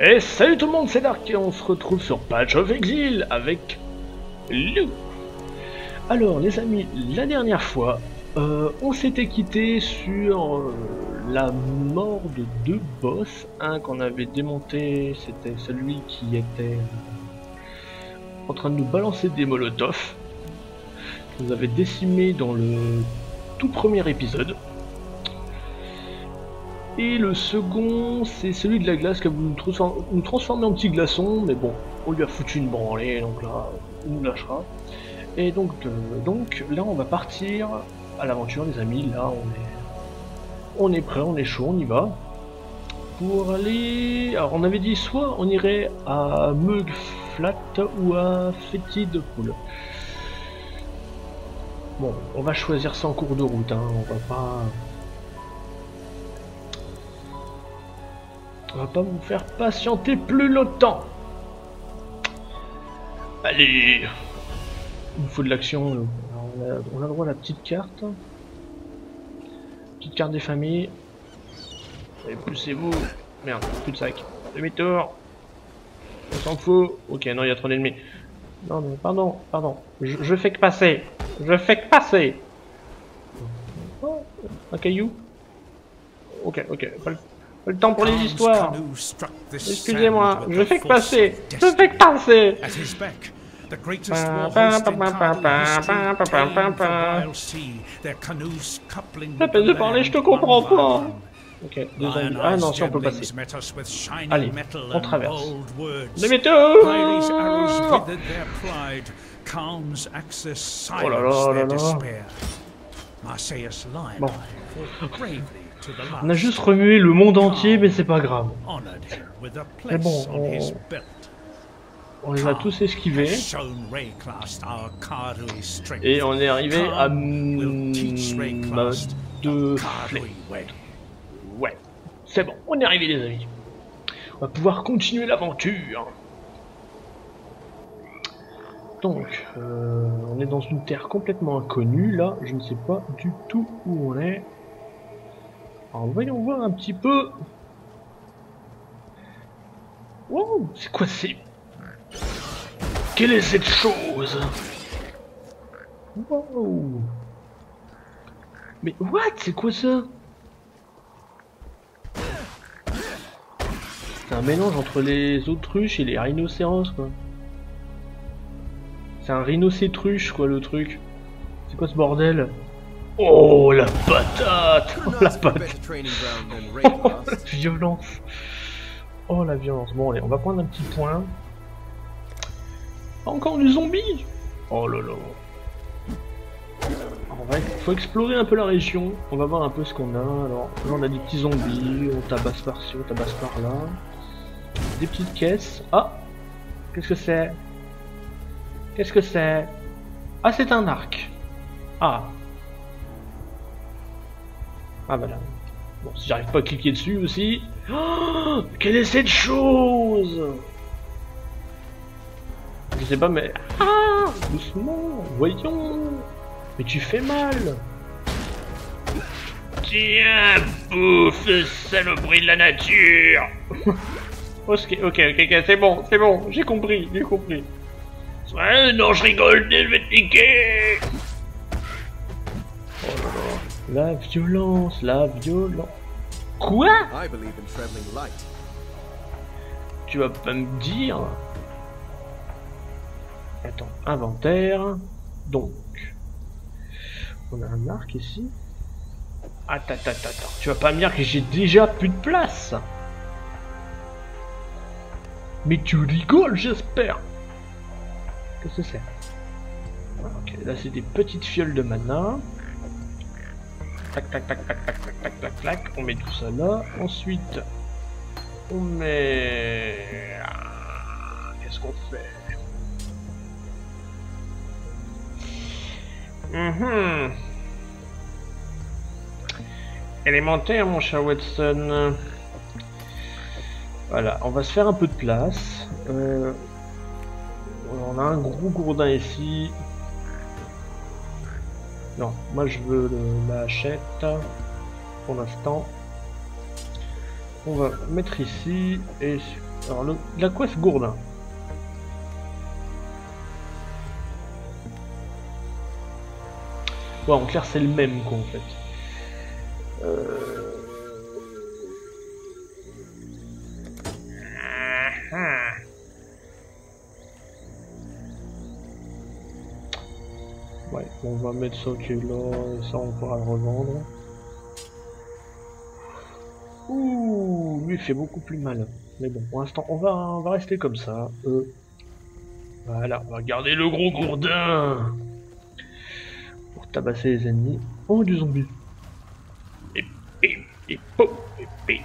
Et salut tout le monde, c'est Dark et on se retrouve sur Patch of Exile avec Lou. Alors les amis, la dernière fois, on s'était quitté sur la mort de deux boss. Un qu'on avait démonté, c'était celui qui était en train de nous balancer des molotovs. Qui nous avait décimé dans le tout premier épisode. Et le second, c'est celui de la glace qui a voulu nous transformer en petit glaçon, mais bon, on lui a foutu une branlée, donc là, il nous lâchera. Et donc là, on va partir à l'aventure, les amis. Là, on est prêt, on est chaud, on y va. Pour aller... Alors, on avait dit soit on irait à Mugflat ou à Fetid Pool. Bon, on va choisir ça en cours de route, hein, on va pas... On va pas vous faire patienter plus longtemps. Allez. Il nous faut de l'action. On a droit à la petite carte. Petite carte des familles. Et poussez-vous. Merde, plus de sac. Demi-tour. On s'en fout. Ok, non, il y a trop d'ennemis. Non, mais pardon. Je fais que passer. Oh, un caillou. Ok. Pas le temps pour les histoires. Excusez-moi, je fais que passer. La peine de parler, je te comprends pas. Ok, désolé. Ah non, si on peut passer. Allez, on traverse. Demi-tour. Oh là là. Bon. On a juste remué le monde entier, mais c'est pas grave. Mais bon, on les a tous esquivés. Et on est arrivé à deux flèches. Ouais, c'est bon, on est arrivé les amis. On va pouvoir continuer l'aventure. Donc, on est dans une terre complètement inconnue. Là, je ne sais pas du tout où on est. Alors voyons voir un petit peu. Wow, c'est quoi c'est... Quelle est cette chose? Wow. Mais what? C'est quoi ça? C'est un mélange entre les autruches et les rhinocéros quoi. C'est un rhinocétruche quoi le truc. C'est quoi ce bordel? Oh la patate! Oh la patate! Oh la violence! Oh la violence! Bon allez, on va prendre un petit point. Encore du zombie! Oh là là! Faut explorer un peu la région. On va voir un peu ce qu'on a. Alors là on a des petits zombies, on tabasse par-ci, on tabasse par-là. Des petites caisses. Ah! Qu'est-ce que c'est? Qu'est-ce que c'est? Ah c'est un arc! Ah! Ah voilà. Bon, si j'arrive pas à cliquer dessus aussi... Oh, quelle est cette chose? Je sais pas mais... Ah, doucement, voyons. Mais tu fais mal. Tiens, bouffe, saloperie de la nature. Ok, c'est bon, j'ai compris. Ouais, non, je rigole, je vais te niquer. Oh là là. La violence. Quoi? Tu vas pas me dire? Attends, inventaire. Donc, on a un arc ici. Attends. Tu vas pas me dire que j'ai déjà plus de place? Mais tu rigoles, j'espère. Qu'est-ce que c'est? Ok, là c'est des petites fioles de mana. Tac, on met tout ça là. Ensuite, on met... Qu'est-ce qu'on fait? Élémentaire, mon cher Watson. Voilà, on va se faire un peu de place. On a un gros gourdin ici. Non, moi je veux la hachette pour l'instant. On va mettre ici et Alors, la quest gourdin. Ouais, en clair, c'est le même, quoi, en fait. Ouais, on va mettre ça qui est là, et ça, on pourra le revendre. Ouh, lui, il fait beaucoup plus mal. Mais bon, pour l'instant, on va rester comme ça. Voilà, on va garder le gros gourdin pour tabasser les ennemis. Oh, du zombie. Et pim, et pom, et pim.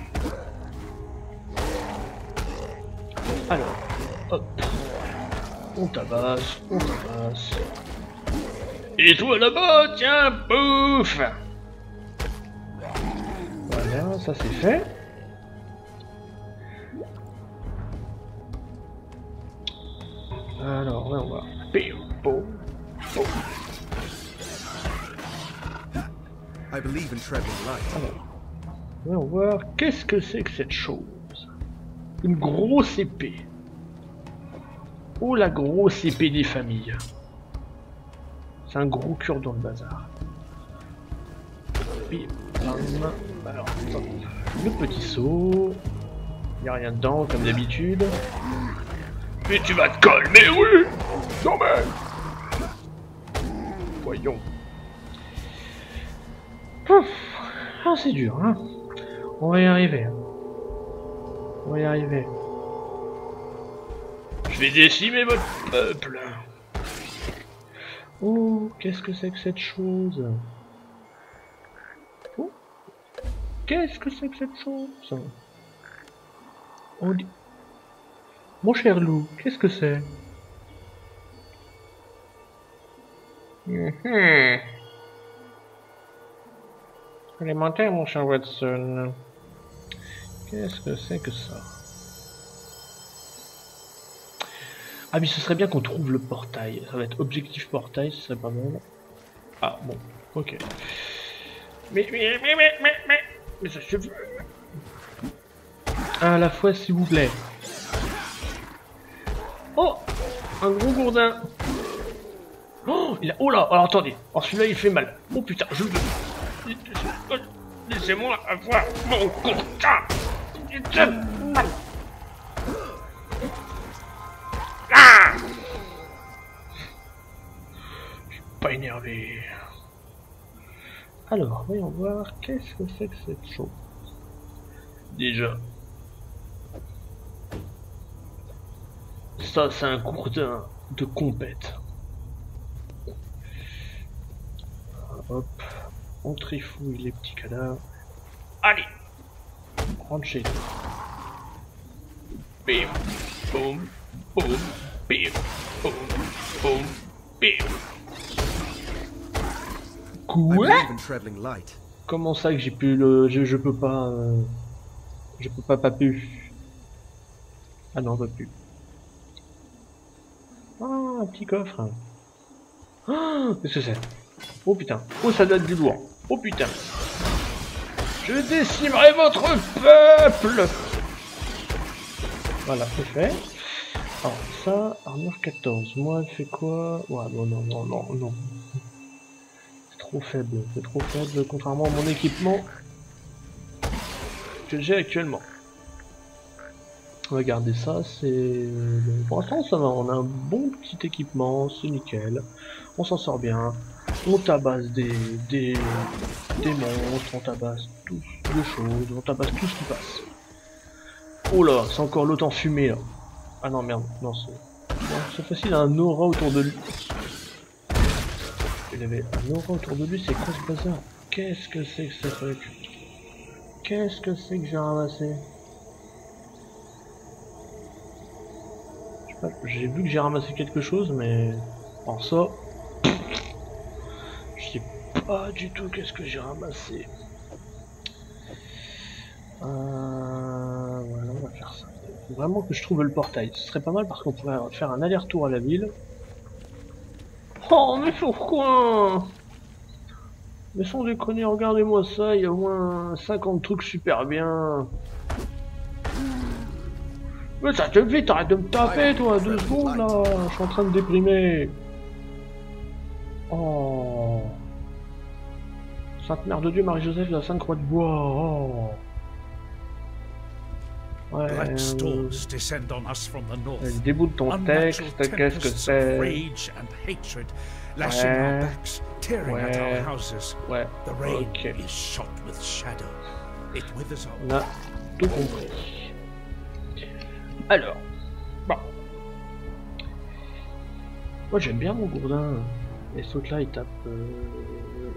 Alors, hop. On tabasse, on tabasse. Et toi là-bas, tiens, pouf. Voilà, ça c'est fait. Alors, là, on va... Pim, pom, pom. I believe in traveling light. Alors, voyons voir, qu'est-ce que c'est que cette chose? Une grosse épée. Oh, la grosse épée des familles. C'est un gros cure-dent le bazar. Bim, bam. Alors, attends. Le petit saut. Il n'y a rien dedans, comme d'habitude. Mais tu vas te calmer, oui! Non mais... Voyons. Pouf. Ah, c'est dur, hein. On va y arriver. On va y arriver. Je vais décimer votre peuple. Oh, qu'est-ce que c'est que cette chose? Oh, qu'est-ce que c'est que cette chose? On dit... Mon cher loup, qu'est-ce que c'est? Élémentaire, mon cher Watson. Qu'est-ce que c'est que ça? Ah mais ce serait bien qu'on trouve le portail. Ça va être objectif portail, ce serait pas mal. Ah bon, ok. Mais ça suffit. À la fois s'il vous plaît. Oh, un gros gourdin. Oh, il a... Oh là, alors attendez. Oh celui-là il fait mal. Oh putain, je veux... Laissez-moi avoir mon gourdin. Il fait mal. Ah, je suis pas énervé. Alors, voyons voir, qu'est-ce que c'est que cette chose? Déjà. Ça, c'est un gourdin de compète. Hop, on trifouille les petits cadavres. Allez, rentre chez nous. Bim, boum, boum, bim, boum, boum, bim. Quoi? Comment ça que j'ai pu le... Je peux pas... Je peux pas pu. Ah non, pas pu. Ah, un petit coffre. Ah, qu'est-ce que c'est? Oh putain. Oh, ça date du lourd. Oh putain. Je décimerai votre peuple. Voilà, c'est fait. Alors, ça, armure 14. Moi, elle fait quoi? Ouais, non. C'est trop faible, contrairement à mon équipement que j'ai actuellement. On va garder ça, c'est... Pour l'instant, ça va, on a un bon petit équipement, c'est nickel. On s'en sort bien. On tabasse des monstres, on tabasse tout de choses, on tabasse tout ce qui passe. Oh là, c'est encore l'autre enfumé là. Ah non, merde, non, c'est facile, il a un aura autour de lui. Il avait un aura autour de lui, c'est quoi ce bazar? Qu'est-ce que c'est que ce truc? Qu'est-ce que c'est que j'ai ramassé? J'ai vu que j'ai ramassé quelque chose, mais... Alors ça... Je sais pas du tout qu'est-ce que j'ai ramassé. Voilà, on va faire ça. Faut vraiment que je trouve le portail. Ce serait pas mal parce qu'on pourrait faire un aller-retour à la ville. Oh, mais pourquoi? Mais sans déconner, regardez-moi ça, il y a au moins 50 trucs super bien. Mais ça te vite, arrête de me taper, toi, 2 secondes, là. Je suis en train de déprimer. Oh. Sainte Mère de Dieu, Marie-Joseph de la Sainte Croix de Bois. Oh. Ouais, Black storms descend on us from the north. elle déboule ton texte, qu'est-ce que c'est? Rage and hatred lashing our backs, tearing at our houses. Ouais, The rain ok. is shot with shadow. It withers On our a tout compris. Alors, bon. Moi j'aime bien mon gourdin. Et ce là il tape...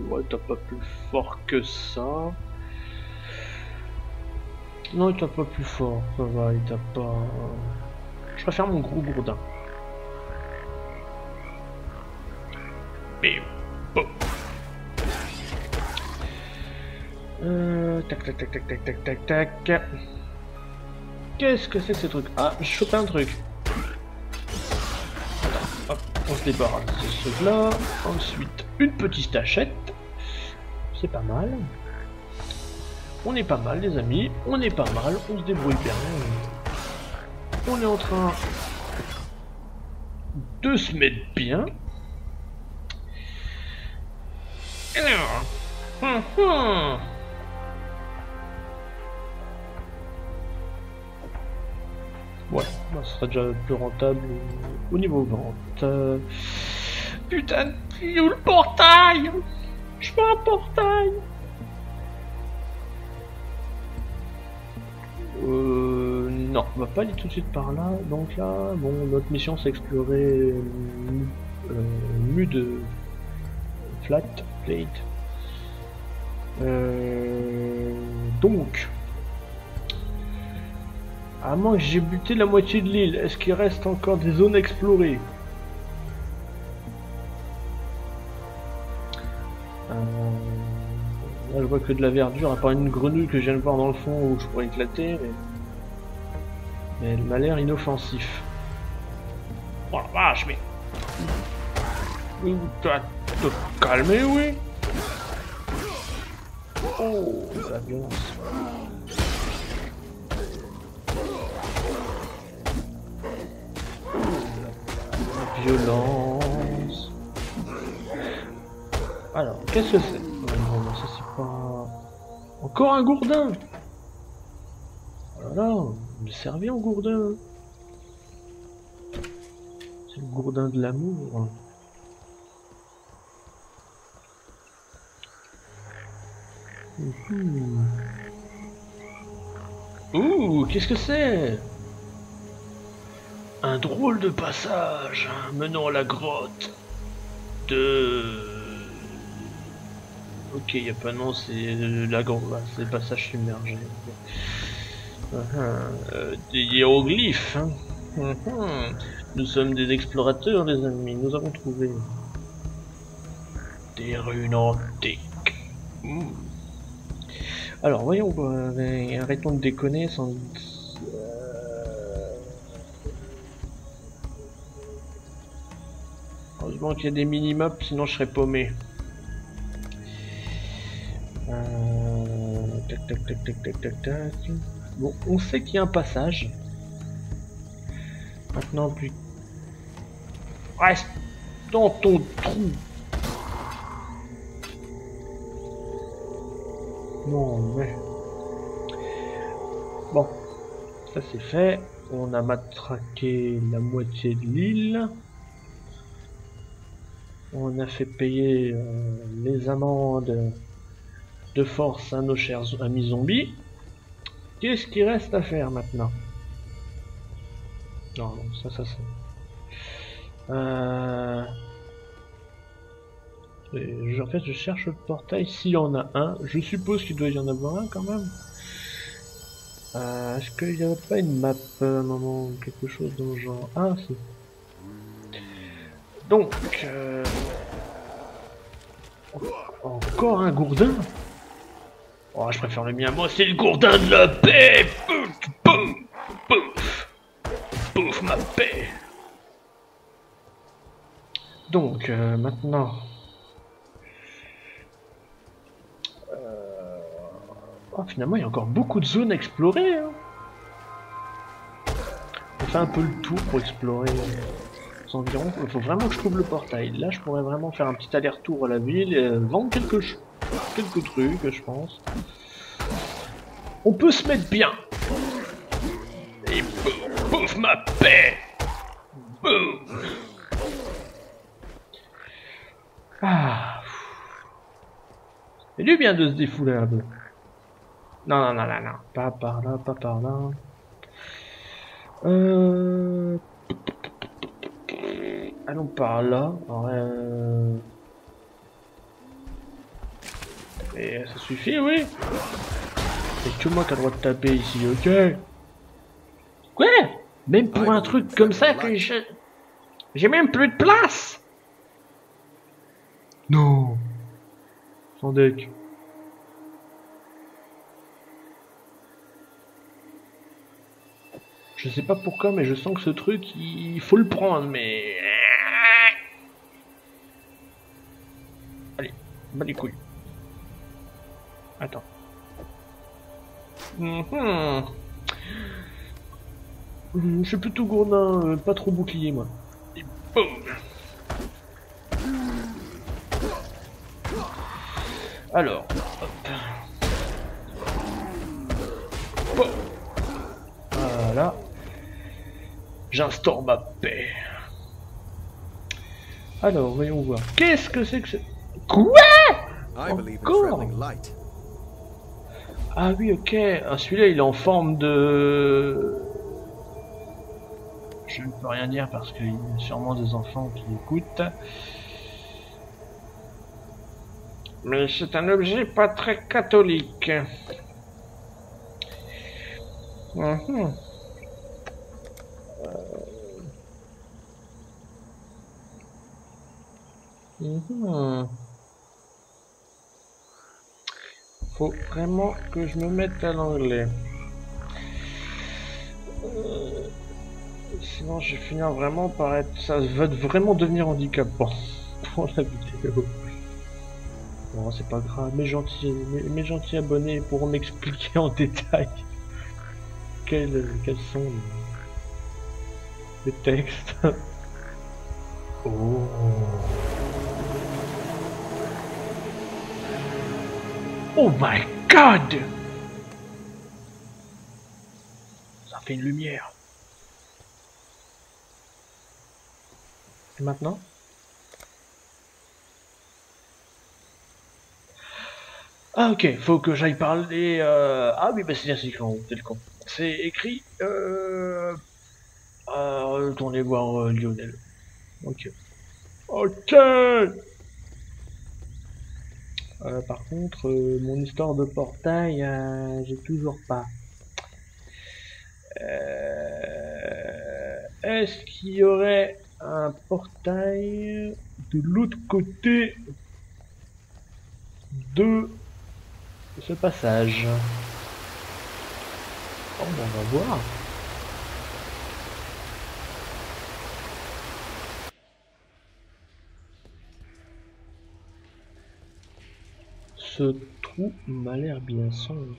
Ouais, il tape pas plus fort que ça. Non, il tape pas plus fort, ça va, il tape pas... Je préfère mon gros gourdin. Bim, boum. Tac, tac, tac, tac, tac, tac, tac, tac. Qu'est-ce que c'est que ce truc? Ah, j'ai chopé un truc. Attends, hop, on se débarrasse de ce truc-là. Ensuite, une petite tachette. C'est pas mal. On est pas mal, les amis. On est pas mal, on se débrouille bien. On est en train de se mettre bien. Alors... Ouais, bah, ce sera déjà plus rentable au niveau vente. Putain, il est où le portail? Je veux un portail. Non, on va pas aller tout de suite par là. Donc là, bon, notre mission c'est explorer Mud Flat Plate. Donc, à moins que j'ai buté la moitié de l'île, est-ce qu'il reste encore des zones explorées? Là, je vois que de la verdure, à part une grenouille que je viens de voir dans le fond où je pourrais éclater, mais elle m'a l'air inoffensif. Oh la vache, mais... Tu vas te calmer, oui? Oh, la violence. La violence. Alors, qu'est-ce que c'est? Non, ça c'est pas... Encore un gourdin! Voilà, me servir en gourdin. C'est le gourdin de l'amour. Ouh, qu'est-ce que c'est? Un drôle de passage menant à la grotte de... Ok, y a pas de nom, c'est la grotte, c'est le passage submergé. Des hiéroglyphes. Hein. Nous sommes des explorateurs, les amis. Nous avons trouvé des runes antiques. Alors, voyons, arrêtons de déconner sans... Heureusement qu'il y a des mini-maps, sinon je serais paumé. Tac, tac, tac, tac, tac, tac, tac. Bon, on sait qu'il y a un passage. Maintenant, plus... Reste dans ton trou. Non, mais... Bon, ça c'est fait. On a matraqué la moitié de l'île. On a fait payer les amendes de force à nos chers amis zombies. Qu'est-ce qu'il reste à faire maintenant? Non, non, ça c'est... En fait, je cherche le portail s'il y en a un. Je suppose qu'il doit y en avoir un quand même. Est-ce qu'il n'y a pas une map à un moment, quelque chose dans le genre? Ah, si. Donc, encore un gourdin? Oh, je préfère le mien. Moi, c'est le gourdin de la paix. Pouf, pouf, pouf, pouf, ma paix. Donc, maintenant... Oh, finalement, il y a encore beaucoup de zones à explorer. Hein. fait un peu le tour pour explorer les environs. Il faut vraiment que je trouve le portail. Là, je pourrais vraiment faire un petit aller-retour à la ville et vendre quelques trucs, je pense. On peut se mettre bien. Et boum, bouffe ma paix. Boum. Ah. C'est du bien de se défouler un peu. Non, pas par là, pas par là. Allons par là. Et ça suffit, oui. C'est que moi qui a le droit de taper ici, ok. Quoi? Même pour un truc comme ça que j'ai même plus de place. Non. Sans deck. Je sais pas pourquoi, mais je sens que ce truc, il faut le prendre, mais... Allez, bas les couilles. Attends. Je suis plutôt gourdin, pas trop bouclier, moi. Et boum. Alors, hop. Boum. Voilà. J'instaure ma paix. Alors, voyons voir. Qu'est-ce que c'est que c'est? Quoi? Encore? Ah oui, ok. Ah, celui-là, il est en forme de... Je ne peux rien dire parce qu'il y a sûrement des enfants qui écoutent. Mais c'est un objet pas très catholique. Faut vraiment que je me mette à l'anglais. Sinon je vais finir vraiment par être... Ça va vraiment devenir handicapant pour la vidéo. Bon, c'est pas grave, mes gentils abonnés pourront m'expliquer en détail quels sont les textes. Oh. Oh my god! Ça fait une lumière. Et maintenant? Ah ok, faut que j'aille parler... Ah oui, bah c'est bien, c'est le con. C'est écrit... Retournez voir Lionel. Ok. Ok. Par contre, mon histoire de portail, j'ai toujours pas. Est-ce qu'il y aurait un portail de l'autre côté de ce passage? Oh, ben, on va voir. Ce trou m'a l'air bien sombre.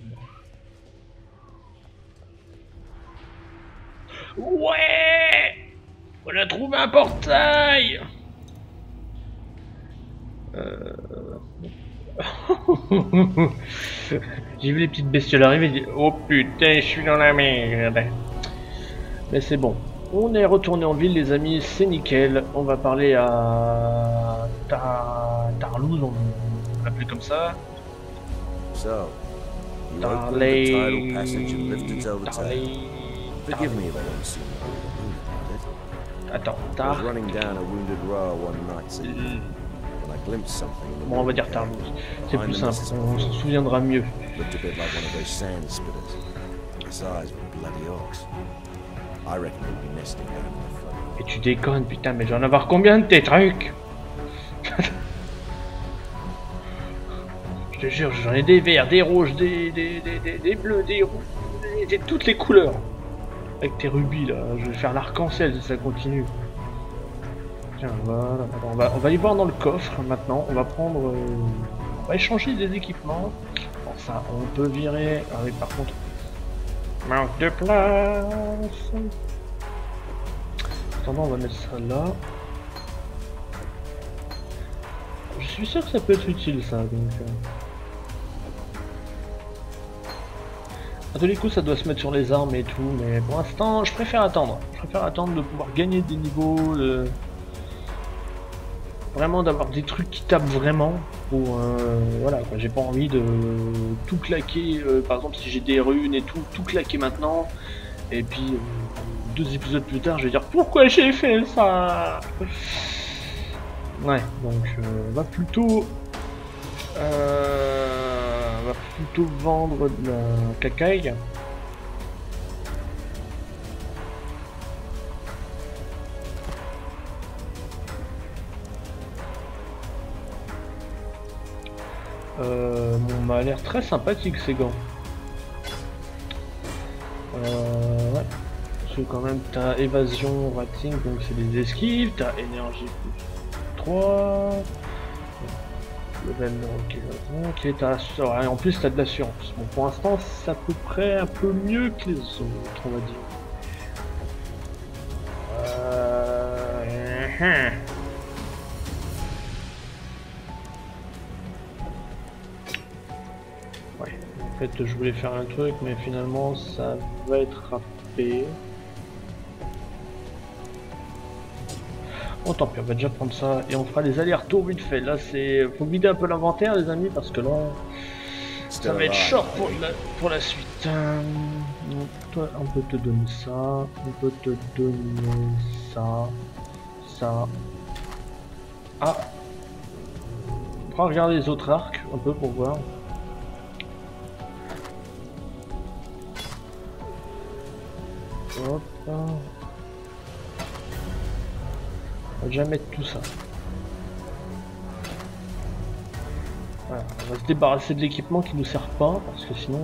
Ouais! On a trouvé un portail! J'ai vu les petites bestioles arriver et dit oh putain, je suis dans la merde. Mais c'est bon. On est retourné en ville, les amis, c'est nickel. On va parler à Tarlouse, on l'appelle comme ça. So, you opened the tidal passage and lifted over time. Forgive me if I don't seem about it. Attends, I was running down a wounded rower one night when I glimpsed something. Bon, on va dire Tarlouse. C'est plus simple, on s'en souviendra mieux. Looked a bit like one of those sand spitters. Its eyes were bloody ox. I reckon they'd be nesting down in the front. Et tu déconnes, putain, mais je vais en avoir combien de tes trucs? Je te jure, j'en ai des verts, des rouges, des bleus, des rouges, des toutes les couleurs. Avec tes rubis là, je vais faire l'arc-en-ciel si ça continue. Tiens, voilà. Alors, on va aller voir dans le coffre maintenant. On va prendre, on va échanger des équipements. Bon, ça, on peut virer. Ah oui, par contre, manque de place. attendant, on va mettre ça là. Je suis sûr que ça peut être utile ça, donc... À tous les coups, ça doit se mettre sur les armes et tout, mais pour l'instant, je préfère attendre. Je préfère attendre de pouvoir gagner des niveaux, vraiment d'avoir des trucs qui tapent vraiment. Pour, voilà, j'ai pas envie de tout claquer. Par exemple, si j'ai des runes et tout claquer maintenant. Et puis, 2 épisodes plus tard, je vais dire pourquoi j'ai fait ça. Ouais, donc va plutôt vendre de la cacaille. Bon, m'a l'air très sympathique ces gants. Ouais. Parce que quand même t'as évasion, rating, donc c'est des esquives, t'as énergie plus 3. Level, ok, t'as en plus t'as de l'assurance. Bon, pour l'instant c'est à peu près un peu mieux que les autres, on va dire. Ouais, en fait je voulais faire un truc, mais finalement ça va être râpé. Bon, tant pis, on va déjà prendre ça et on fera les allers-retours vite fait. Là, faut vider un peu l'inventaire, les amis, parce que là, ça va être short pour la suite. Donc, toi, on peut te donner ça, on peut te donner ça. Ah, on va regarder les autres arcs un peu pour voir. Hop. On va déjà mettre tout ça. Voilà, on va se débarrasser de l'équipement qui nous sert pas, parce que sinon...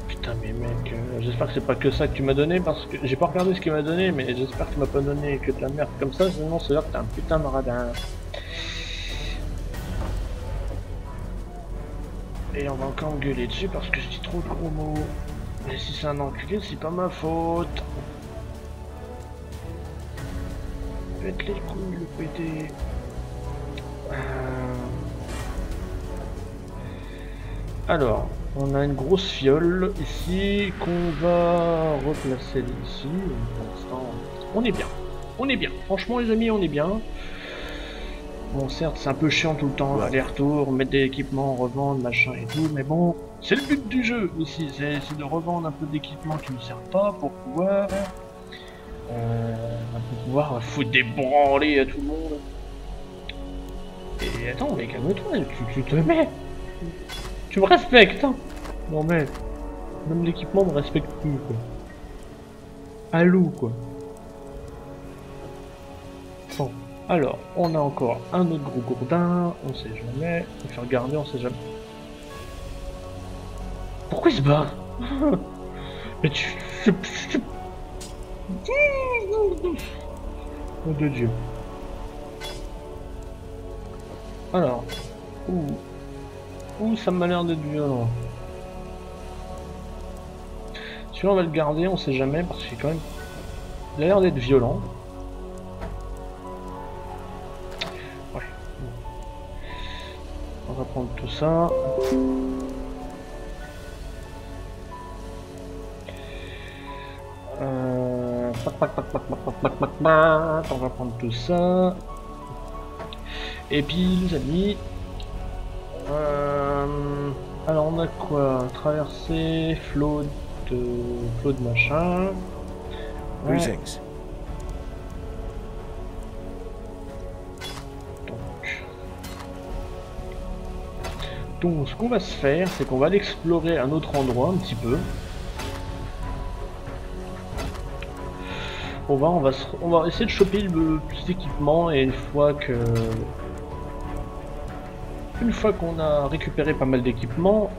Putain mais mec, j'espère que c'est pas que ça que tu m'as donné, parce que j'ai pas regardé ce qu'il m'a donné, mais j'espère que tu m'as pas donné que de la merde comme ça, sinon c'est dire que t'es un putain de radin. Et on va encore engueuler dessus parce que je dis trop de gros mots. Mais si c'est un enculé, c'est pas ma faute. Pète les couilles, le pété. Alors, on a une grosse fiole ici qu'on va replacer ici. Pour l'instant, on est bien. On est bien. Franchement, les amis, on est bien. Bon, certes, c'est un peu chiant tout le temps, aller-retour, mettre des équipements, revendre, machin et tout, mais bon, c'est le but du jeu ici, c'est de revendre un peu d'équipements qui ne servent pas pour pouvoir foutre des branlées à tout le monde. Et attends, mais calme-toi, tu te mets. Tu me respectes, hein. Non mais, même l'équipement me respecte plus, quoi. Allô, quoi. Bon, alors, on a encore un autre gros gourdin, on sait jamais. On va faire garder, on sait jamais. Pourquoi il se bat? Mais Oh de Dieu. Alors, ça m'a l'air d'être violent. Celui-là on va le garder, on sait jamais, parce qu'il quand même... Il a l'air d'être violent. Ouais. On va prendre tout ça. On va prendre tout ça. Et puis les amis, alors on a quoi? Traverser, flot de machin. Ouais. Donc ce qu'on va se faire, c'est qu'on va aller explorer un autre endroit un petit peu. On va essayer de choper le plus d'équipement et une fois qu'on a récupéré pas mal d'équipements,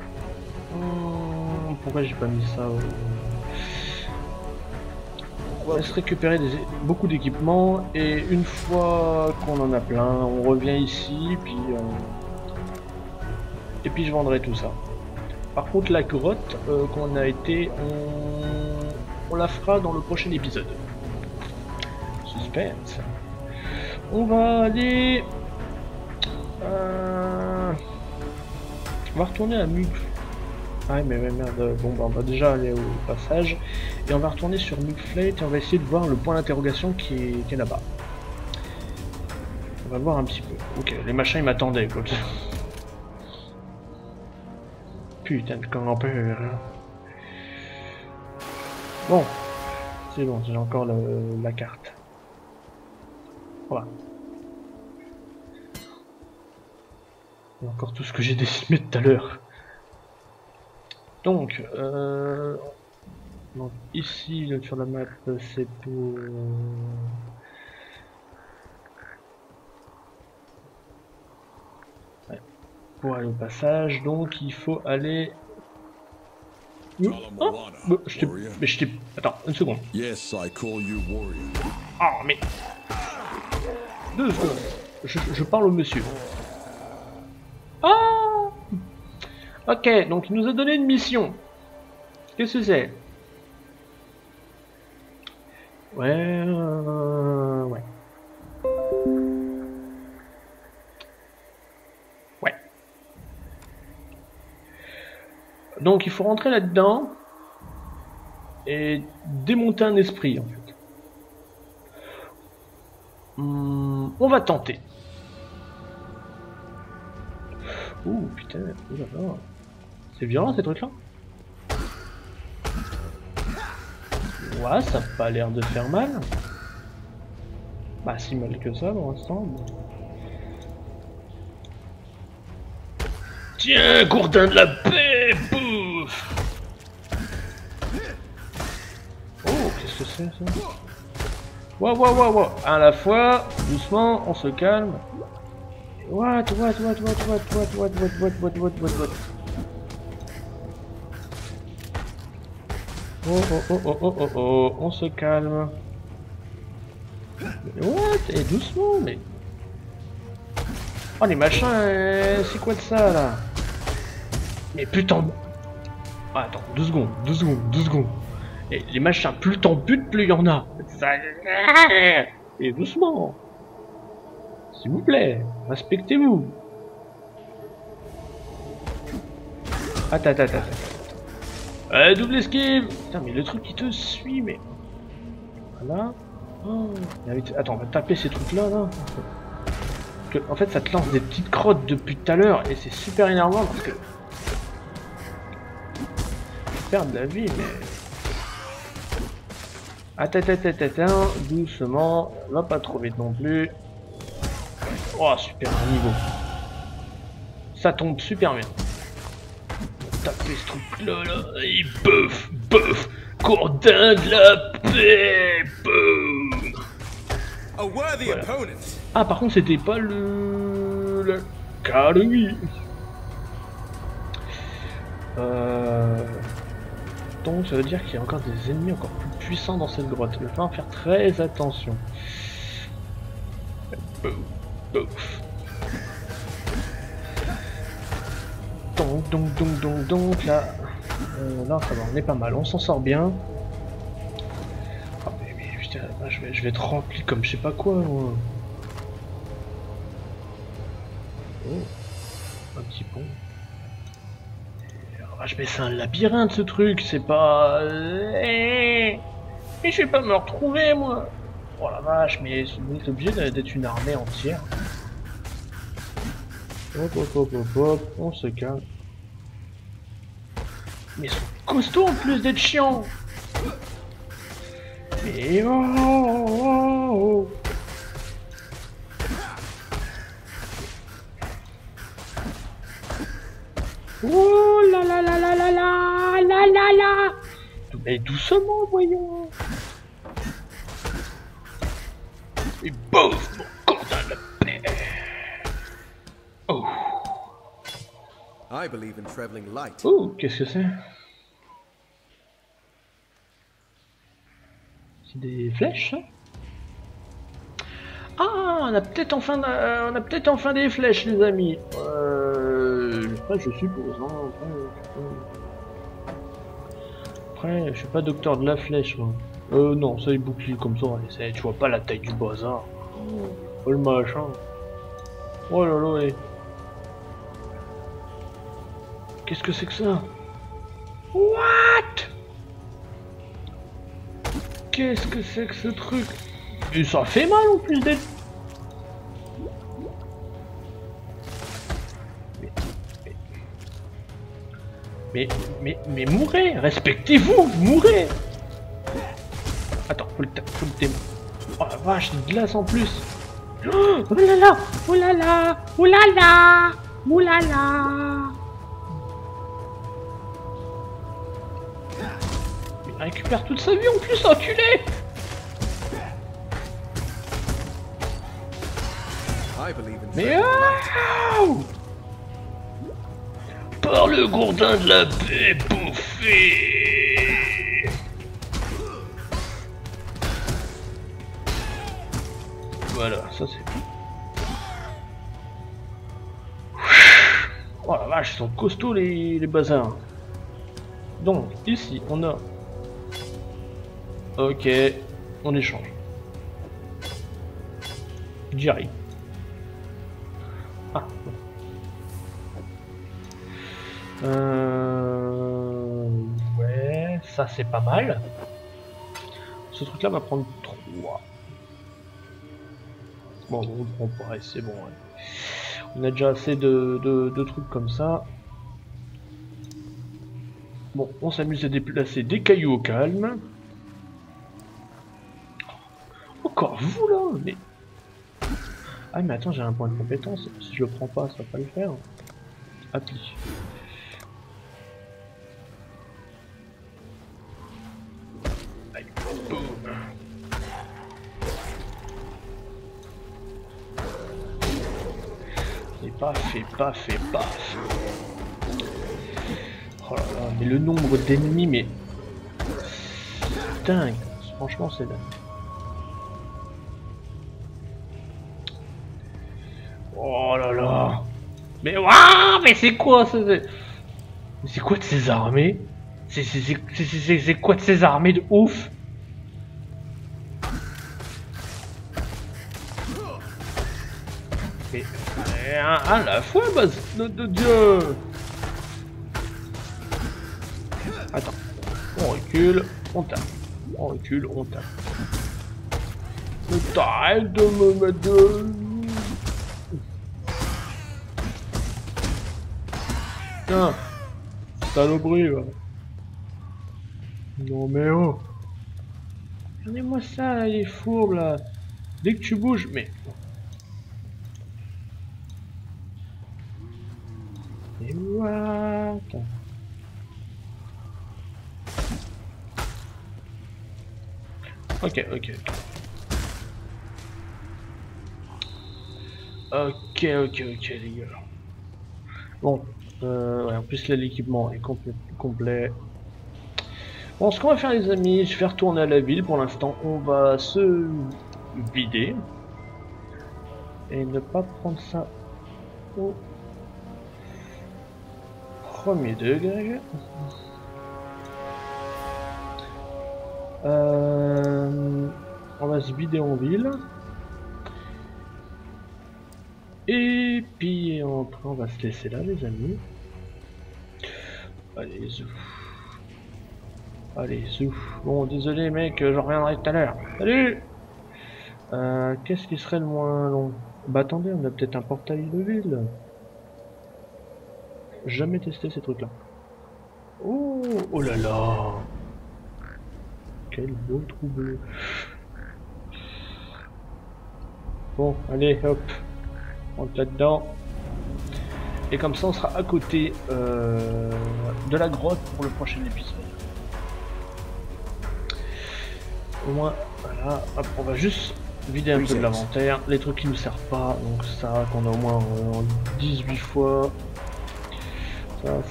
pourquoi j'ai pas mis ça on va se récupérer beaucoup d'équipements et une fois qu'on en a plein, on revient ici et puis je vendrai tout ça. Par contre la grotte qu'on a été, on la fera dans le prochain épisode. suspense. On va aller... On va retourner à Muk. Ah mais merde, bon bah on va déjà aller au passage. Et on va retourner sur Mukflate et on va essayer de voir le point d'interrogation qui est là-bas. On va voir un petit peu. Ok, les machins ils m'attendaient quoi. Putain de campeur. Bon. C'est bon, j'ai encore la carte. Voilà. Et encore tout ce que j'ai décimé tout à l'heure. Donc ici sur la map c'est pour aller au passage, donc il faut aller. Oh, je t'ai. Attends, une seconde. Yes, I call you warrior. Ah mais 2 secondes. Je parle au monsieur. Ah. Ok, donc il nous a donné une mission. Qu'est-ce que c'est? Ouais. Ouais. Donc il faut rentrer là-dedans et démonter un esprit en fait. On va tenter. Ouh putain, oulala. C'est violent ces trucs là. Ouais, ça n'a pas l'air de faire mal. Bah si mal que ça pour l'instant. Tiens, gourdin de la paix, bouffe. Oh, qu'est-ce que c'est ça? Wow. À la fois, doucement, on se calme. What? Oh, on se calme. What? Et doucement, mais... Oh, les machins, c'est quoi de ça, là? Mais putain... Ah, attends, 2 secondes. Et les machins, plus t'en butes, plus il y en a. Ça... Et doucement. S'il vous plaît, respectez-vous. Attends. Double esquive. Putain, mais le truc qui te suit, mais... Voilà. Oh. Attends, on va taper ces trucs-là, là. En fait, ça te lance des petites crottes depuis tout à l'heure, et c'est super énervant, parce que... Je perds de la vie, mais... Attends, doucement. Va pas trop vite non plus. Oh, super niveau. Ça tombe super bien. Taper ce truc-là, et bouf, gourdin de la paix, boum. Voilà. Ah, par contre, c'était pas la calorie. Donc, ça veut dire qu'il y a encore des ennemis encore plus puissants dans cette grotte. Il va falloir faire très attention. Bouf. Donc là, là ça va, on est pas mal, on s'en sort bien. Oh, mais putain, je vais être rempli comme je sais pas quoi. Moi. Oh, un petit pont. Ah, mais c'est un labyrinthe ce truc, c'est pas... Mais je vais pas me retrouver moi. Oh la vache, mais c'est obligé d'être une armée entière. Hop, on se calme. Mais ils sont costauds en plus d'être chiants. Mais oh. Oh là. Mais doucement, voyons. Et bouf, mon gourdin de paix. Oh. I believe in traveling light. Oh, qu'est-ce que c'est? C'est des flèches, hein? Ah, on a peut-être enfin des flèches, les amis. Après, je suppose. Hein, après, je suis pas docteur de la flèche, moi. Non, ça est bouclier comme ça, tu vois pas la taille du bazar. Oh le machin. Oh là là, ouais. Qu'est-ce que c'est que ça? What? Qu'est-ce que c'est que ce truc? Et ça fait mal en plus d'être... Mais mourrez! Respectez-vous! Mourrez! Attends, faut le thème. Oh la vache, c'est de glace en plus! Oh là là! Oh là là! Oh là là! Oh là là! Il récupère toute sa vie en plus, enculé! Mais oh! Par le gourdin de la paix bouffée! Voilà, ça c'est... Oh la vache, ils sont costauds les bazars. Donc, ici, on a... Ok, on échange. Jerry. Ah. Ouais, ça c'est pas mal. Ce truc là va prendre 3. Bon, on le prend pareil, c'est bon. Ouais. On a déjà assez de trucs comme ça. Bon, on s'amuse à déplacer des cailloux au calme. Encore vous là, mais... Ah mais attends, j'ai un point de compétence. Si je le prends pas, ça va pas le faire. Appli. Allez, boum. Et paf, et paf, et paf. Oh là là, mais le nombre d'ennemis, mais... dingue. Franchement, c'est dingue. Oh là là. Mais waouh, mais c'est quoi ça? C'est quoi de ces armées? C'est quoi de ces armées de ouf? Mais à la fois, base de Dieu. Attends, on recule, on tape. On recule, on tape. Mais t'arrêtes de me mettre de... Tiens, saloperie là. Non mais oh. Regardez-moi ça là, les fourbes là. Dès que tu bouges, mais... Et what? Ok, ok. Ok, les gars. Bon. Ouais, en plus là l'équipement est complet. Bon, ce qu'on va faire les amis, je vais retourner à la ville. Pour l'instant on va se vider et ne pas prendre ça au premier degré. On va se vider en ville. Et puis après on va se laisser là les amis. Allez zouf. Allez zouf. Bon désolé mec, je reviendrai tout à l'heure. Salut. Qu'est-ce qui serait le moins long? Bah attendez, on a peut-être un portail de ville. Jamais testé ces trucs là. Oh, oh là là. Quel beau trou bleu. Bon allez hop. On rentre là-dedans. Et comme ça on sera à côté de la grotte pour le prochain épisode. Au moins, voilà, hop, on va juste vider un peu de l'inventaire, les trucs qui nous servent pas, donc ça qu'on a au moins 18 fois.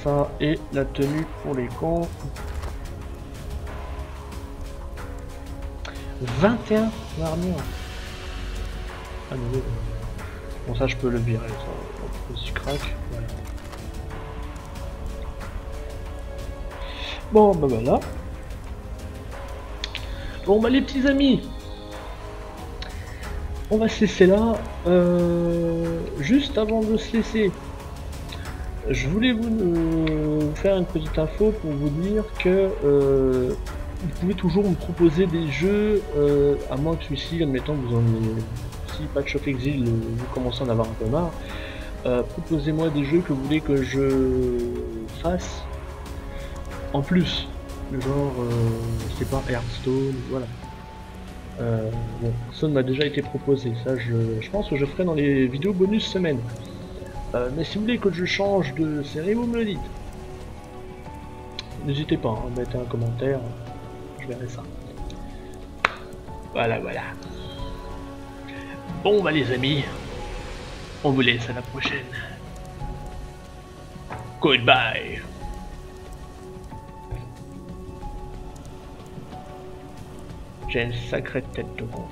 Ça, et la tenue pour les cons. 21 armures. Ah non, bon ça je peux le virer, ça aussi crack. Voilà. Bon bah voilà. Bon bah les petits amis, on va se laisser là. Juste avant de se laisser, je voulais vous faire une petite info pour vous dire que vous pouvez toujours me proposer des jeux, à moins que celui-ci, admettons vous en ayez, si Patch of Exile vous commencez à en avoir un peu marre, proposez-moi des jeux que vous voulez que je fasse en plus, genre, je sais pas, Hearthstone, voilà. Bon, ça m'a déjà été proposé, ça je pense que je ferai dans les vidéos bonus semaine. Mais si vous voulez que je change de série, vous me le dites. N'hésitez pas, hein, mettez un commentaire, je verrai ça. Voilà, voilà. Bon bah les amis, on vous laisse à la prochaine. Goodbye. J'ai une sacrée tête de con.